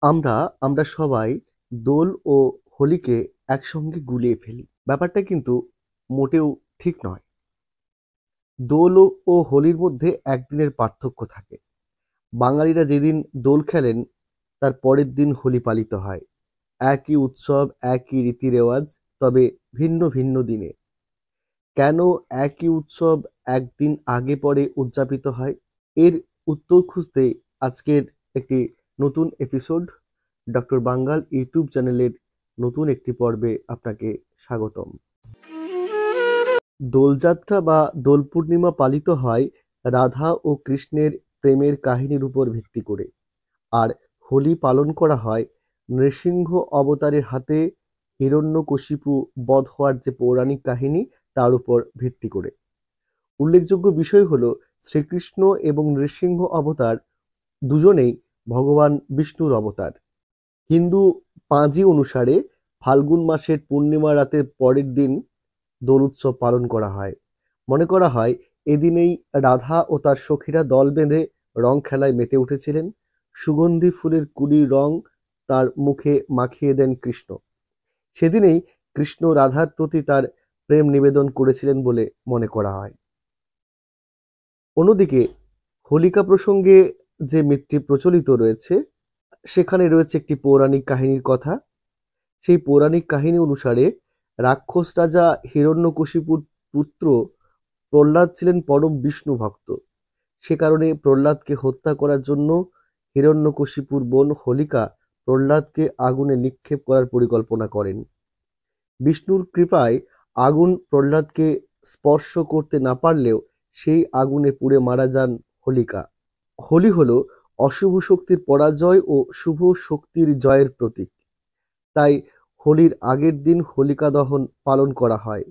আমরা আমরা সবাই দোল ও হোলিকে একসঙ্গে গুলিয়ে ফেলি। ব্যাপারটা কিন্তু মোটেও ঠিক নয়। দোল ও হোলির মধ্যে একদিনের পার্থক্য থাকে। বাঙালিরা যেদিন দোল খেলেন তার পরের দিন হোলি পালিত হয়। একই উৎসব, একই রীতি-রেওয়াজ, তবে ভিন্ন ভিন্ন দিনে। কেন একই উৎসব একদিন আগে পরে উদযাপিত হয়? এর উত্তর খুঁজতে আজকের একটি নতুন এপিসোড ডক্টর বাঙ্গাল ইউটিউব চ্যানেলের নতুন একটি পর্বে আপনাকে স্বাগতম। দোলযাত্রা বা দোল পূর্ণিমা পালিত হয় রাধা ও কৃষ্ণের প্রেমের কাহিনীর উপর ভিত্তি করে, আর হোলি পালন করা হয় নৃসিংহ অবতারের হাতে হিরণ্যকশিপু বধ হওয়ার যে পৌরাণিক কাহিনী তার উপর ভিত্তি করে। উল্লেখযোগ্য বিষয় হলো শ্রীকৃষ্ণ এবং নৃসিংহ অবতার দুজনেই ভগবান বিষ্ণুর অবতার। হিন্দু পাঁজি অনুসারে ফাল্গুন মাসের পূর্ণিমা রাতের পরের দিন দোল উৎসব পালন করা হয়। মনে করা হয় এদিনেই রাধা ও তার সখীরা দল বেঁধে রং খেলায় মেতে উঠেছিলেন। সুগন্ধি ফুলের কুড়ির রং তার মুখে মাখিয়ে দেন কৃষ্ণ। সেদিনেই কৃষ্ণ রাধার প্রতি তার প্রেম নিবেদন করেছিলেন বলে মনে করা হয়। অন্যদিকে হোলিকা প্রসঙ্গে যে মিথটি প্রচলিত রয়েছে সেখানে রয়েছে একটি পৌরাণিক কাহিনীর কথা। সেই পৌরাণিক কাহিনী অনুসারে রাক্ষস রাজা হিরণ্যকশিপুর পুত্র প্রহ্লাদ ছিলেন পরম বিষ্ণু ভক্ত। সে কারণে প্রহ্লাদকে হত্যা করার জন্য হিরণ্যকশিপুর বোন হোলিকা প্রহ্লাদকে আগুনে নিক্ষেপ করার পরিকল্পনা করেন। বিষ্ণুর কৃপায় আগুন প্রহ্লাদকে স্পর্শ করতে না পারলেও সেই আগুনে পুড়ে মারা যান হোলিকা। হোলি হলো অশুভ শক্তির পরাজয় ও শুভ শক্তির জয়ের প্রতীক। তাই হোলির আগের দিন হোলিকা দহন পালন করা হয়।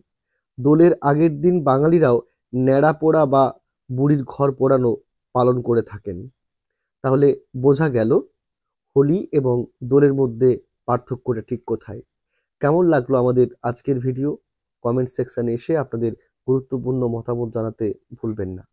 দোলের আগের দিন বাঙালিরাও ন্যাড়া পোড়া বা বুড়ির ঘর পোড়ানো পালন করে থাকেন। তাহলে বোঝা গেল হোলি এবং দোলের মধ্যে পার্থক্যটা ঠিক কোথায়। কেমন লাগলো আমাদের আজকের ভিডিও? কমেন্ট সেকশনে এসে আপনাদের গুরুত্বপূর্ণ মতামত জানাতে ভুলবেন না।